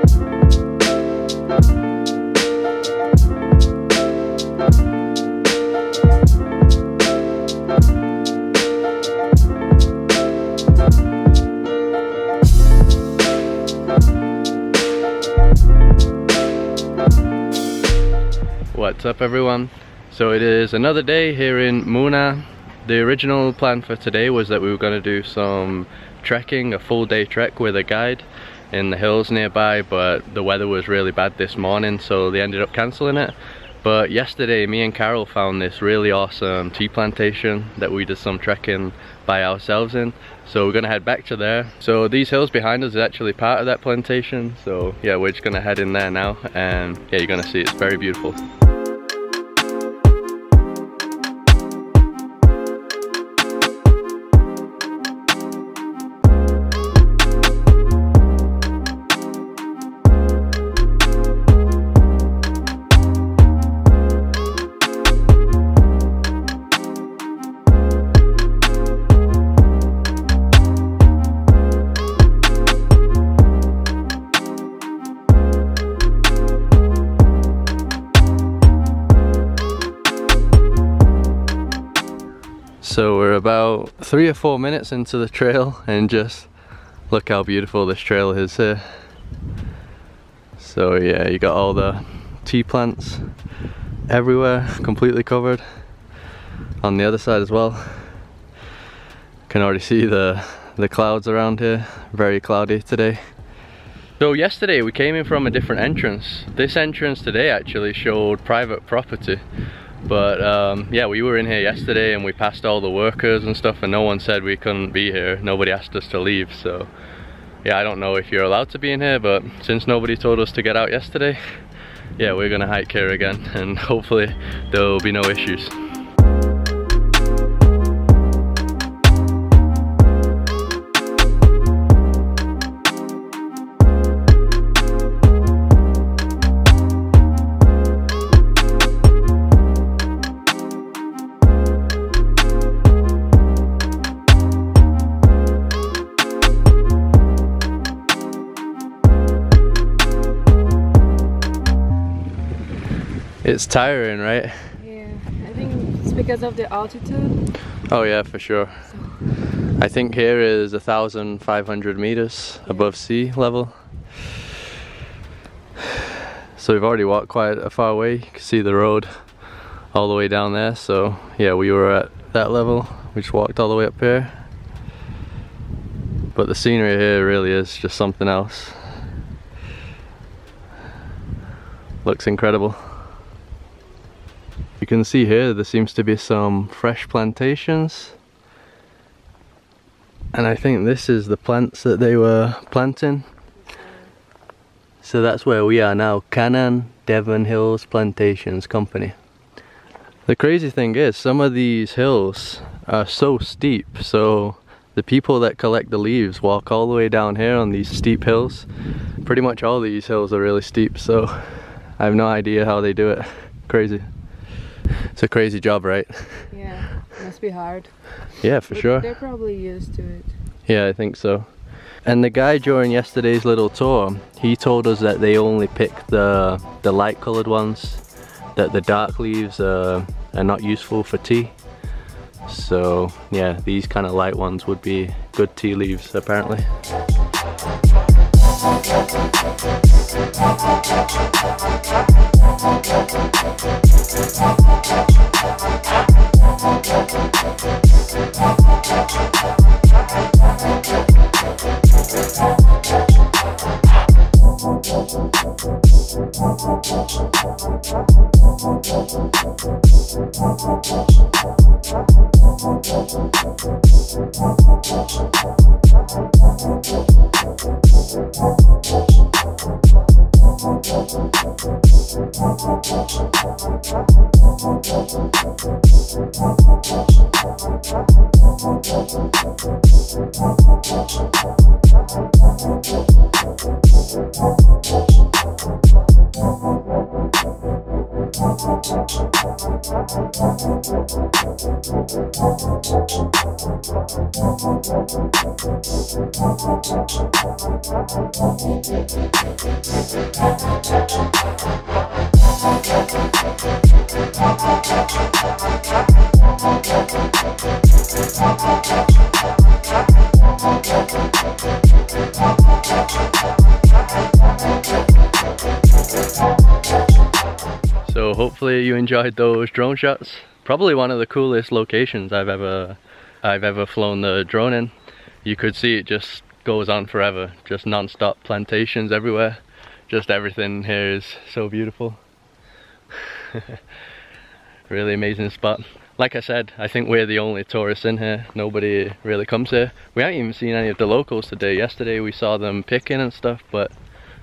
What's up everyone? So it is another day here in Munnar. The original plan for today was that we were going to do some trekking, a full day trek with a guide in the hills nearby, but the weather was really bad this morning, so they ended up cancelling it. But yesterday me and Carol found this really awesome tea plantation that we did some trekking by ourselves in, so we're gonna head back to there. So these hills behind us is actually part of that plantation, so yeah, we're just gonna head in there now, and yeah, you're gonna see it's very beautiful. So we're about 3 or 4 minutes into the trail, and just look how beautiful this trail is here. So yeah, you got all the tea plants everywhere, completely covered. On the other side as well, can already see the clouds around here. Very cloudy today. So yesterday we came in from a different entrance. This entrance today actually showed private property. But yeah, we were in here yesterday and we passed all the workers and stuff, and no one said we couldn't be here. Nobody asked us to leave, so yeah, I don't know if you're allowed to be in here, but since nobody told us to get out yesterday, yeah, we're gonna hike here again, and hopefully there will be no issues. It's tiring, right? Yeah, I think it's because of the altitude. Oh yeah, for sure. So. I think here is 1,500 meters above sea level. So we've already walked quite a far away. You can see the road all the way down there. So yeah, we were at that level. We just walked all the way up here. But the scenery here really is just something else. Looks incredible. You can see here there seems to be some fresh plantations, and I think this is the plants that they were planting. So that's where we are now, Canaan Devon Hills Plantations Company. The crazy thing is, some of these hills are so steep, so the people that collect the leaves walk all the way down here on these steep hills. Pretty much all these hills are really steep, so I have no idea how they do it. Crazy. It's a crazy job, right? Yeah, must be hard. Yeah, for sure. They're probably used to it. Yeah, I think so. And the guy during yesterday's little tour, he told us that they only pick the light coloured ones, that the dark leaves are not useful for tea. So yeah, these kind of light ones would be good tea leaves apparently. So hopefully you enjoyed those drone shots. Probably one of the coolest locations I've ever flown the drone in. You could see it just goes on forever, just non-stop plantations everywhere. Just everything here is so beautiful. Really amazing spot. Like I said, I think we're the only tourists in here. Nobody really comes here. We haven't even seen any of the locals today. Yesterday we saw them picking and stuff, but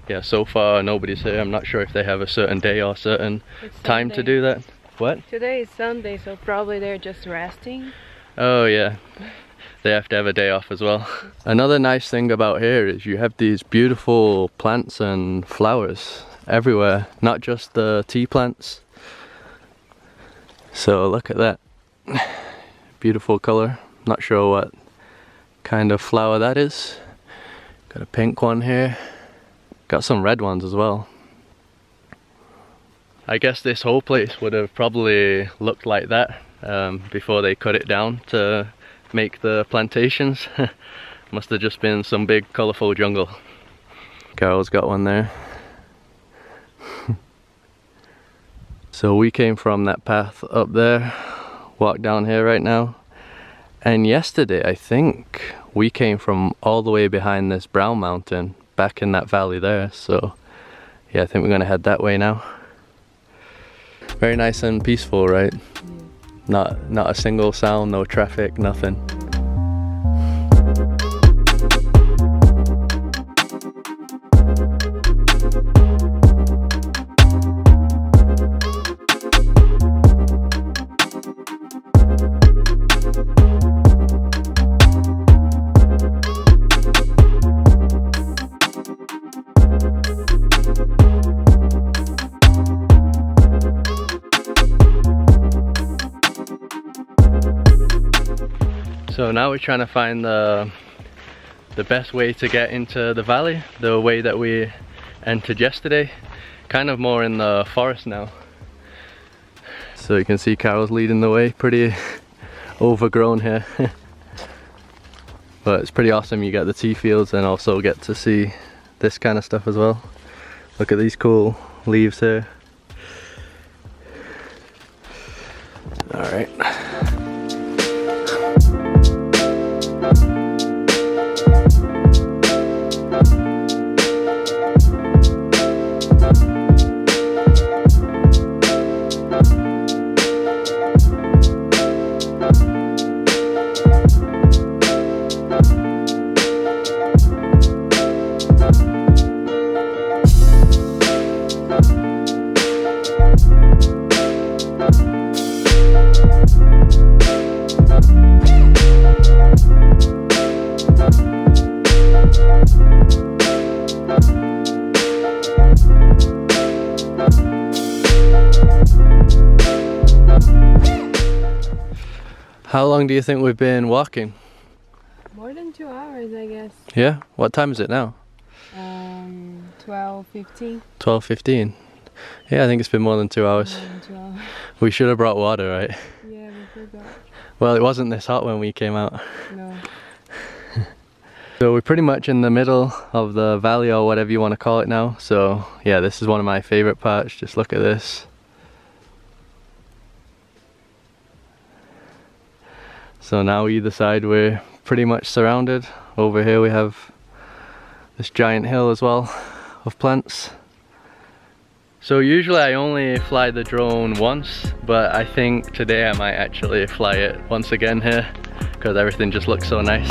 yeah, so far nobody's here. I'm not sure if they have a certain day or certain time to do that. What? Today is Sunday, so probably they're just resting. Oh yeah, they have to have a day off as well. Another nice thing about here is you have these beautiful plants and flowers everywhere, not just the tea plants. So look at that, beautiful color. Not sure what kind of flower that is. Got a pink one here, got some red ones as well. I guess this whole place would have probably looked like that before they cut it down to make the plantations. Must have just been some big colourful jungle. Carol's got one there. So we came from that path up there, walk down here right now. And yesterday I think we came from all the way behind this brown mountain back in that valley there. So yeah, I think we're gonna head that way now. Very nice and peaceful, right? Yeah. Not a single sound, no traffic, nothing. So now we're trying to find the best way to get into the valley, the way that we entered yesterday. Kind of more in the forest now. So you can see Carol's leading the way, pretty overgrown here. But it's pretty awesome, you get the tea fields and also get to see this kind of stuff as well. Look at these cool leaves here. Alright. How long do you think we've been walking? More than 2 hours, I guess. Yeah? What time is it now? 12:15. 12:15. Yeah, I think it's been more than 2 hours. More than 2 hours. We should have brought water, right? Yeah, we forgot. Well, it wasn't this hot when we came out. No. So we're pretty much in the middle of the valley, or whatever you want to call it now. So yeah, this is one of my favorite parts. Just look at this. So now either side we're pretty much surrounded. Over here we have this giant hill as well of plants. So usually I only fly the drone once, but I think today I might actually fly it once again here because everything just looks so nice.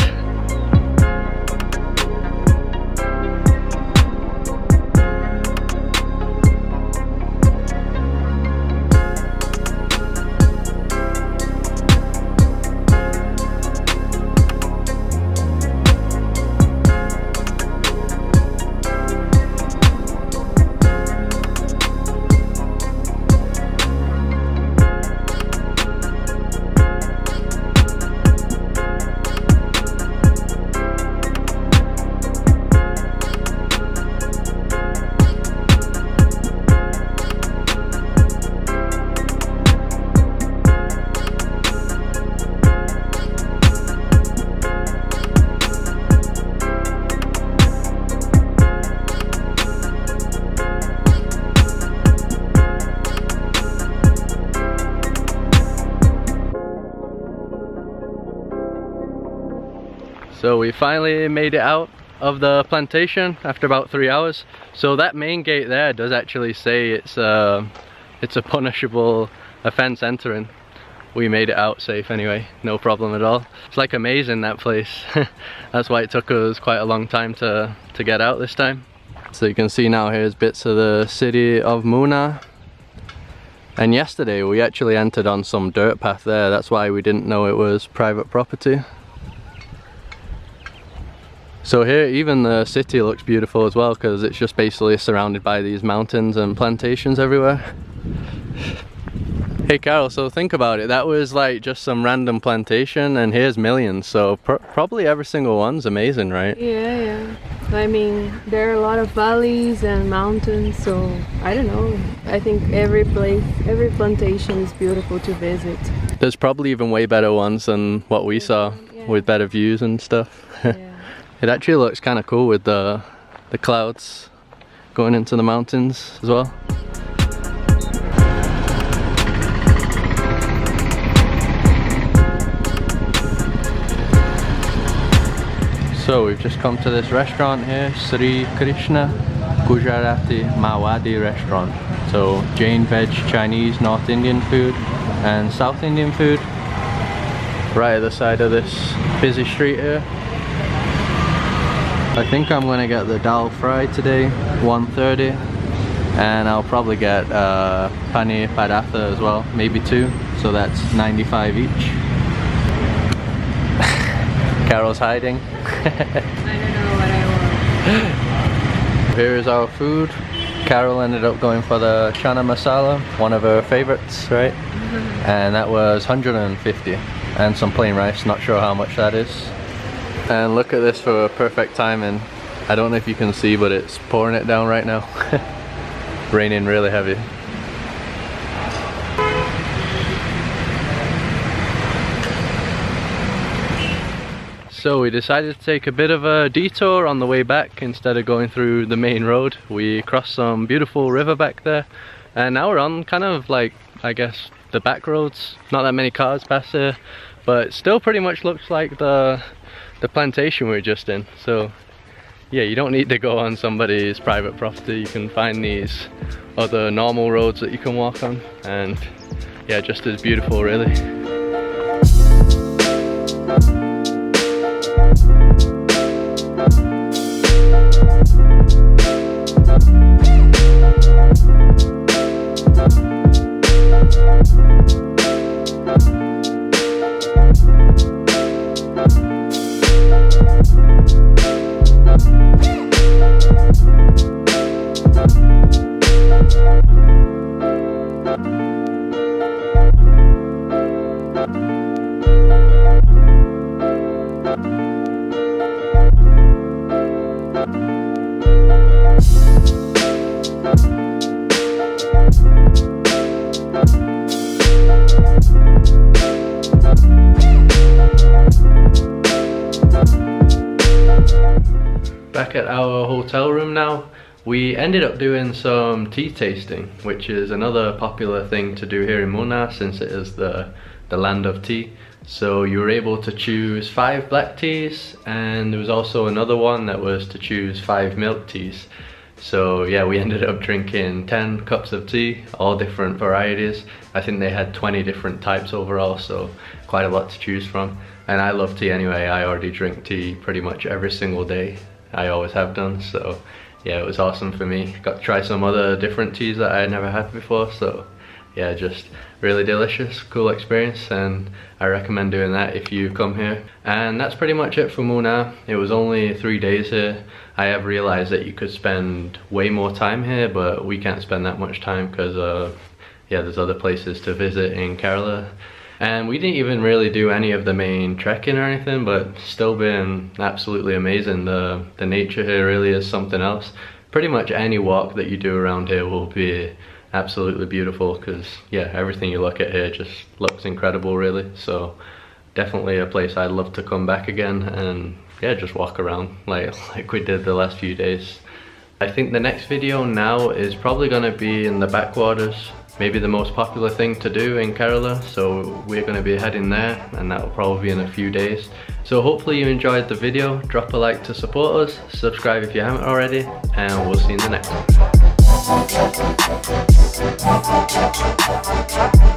So we finally made it out of the plantation after about 3 hours. So that main gate there does actually say it's a punishable offense entering. We made it out safe anyway, no problem at all. It's like amazing, that place. That's why it took us quite a long time to get out this time. So you can see now here's bits of the city of Munnar. And yesterday we actually entered on some dirt path there, that's why we didn't know it was private property. So here even the city looks beautiful as well, because it's just basically surrounded by these mountains and plantations everywhere. Hey Carol, so think about it, that was like just some random plantation and here's millions, so probably every single one's amazing, right? Yeah. I mean, there are a lot of valleys and mountains, so I don't know. I think every place, every plantation is beautiful to visit. There's probably even way better ones than what we saw, with better views and stuff. Yeah. It actually looks kind of cool with the clouds going into the mountains as well. So we've just come to this restaurant here, Sri Krishna Gujarati Mawadi restaurant. So Jain, veg, Chinese, North Indian food and South Indian food. Right at the side of this busy street here. I think I'm gonna get the dal fry today, 130, and I'll probably get paneer paratha as well, maybe 2, so that's 95 each. Carol's hiding. I don't know what I want. Here is our food. Carol ended up going for the chana masala, one of her favorites, right? And that was 150, and some plain rice, not sure how much that is. And look at this for perfect timing. I don't know if you can see, but it's pouring it down right now. Raining really heavy. So we decided to take a bit of a detour on the way back instead of going through the main road. We crossed some beautiful river back there, and now we're on kind of like, I guess, the back roads. Not that many cars pass here, but it still pretty much looks like the plantation we were just in. So yeah, you don't need to go on somebody's private property. You can find these other normal roads that you can walk on, and yeah, just as beautiful really. Back at our hotel room now. We ended up doing some tea tasting, which is another popular thing to do here in Munnar since it is the land of tea. So you were able to choose 5 black teas, and there was also another one that was to choose 5 milk teas. So yeah, we ended up drinking 10 cups of tea, all different varieties. I think they had 20 different types overall, so quite a lot to choose from. And I love tea anyway. I already drink tea pretty much every single day. I always have done, so yeah, it was awesome for me. Got to try some other different teas that I had never had before, so yeah, just really delicious, cool experience, and I recommend doing that if you come here. And that's pretty much it for Munnar. It was only 3 days here. I have realized that you could spend way more time here, but we can't spend that much time because yeah, there's other places to visit in Kerala. And we didn't even really do any of the main trekking or anything, but still been absolutely amazing. The nature here really is something else. Pretty much any walk that you do around here will be absolutely beautiful, because yeah, everything you look at here just looks incredible really. So definitely a place I'd love to come back again and yeah, just walk around like we did the last few days. I think the next video now is probably going to be in the backwaters. Maybe the most popular thing to do in Kerala, so we're going to be heading there, and that will probably be in a few days. So hopefully you enjoyed the video. Drop a like to support us, subscribe if you haven't already, and we'll see you in the next one.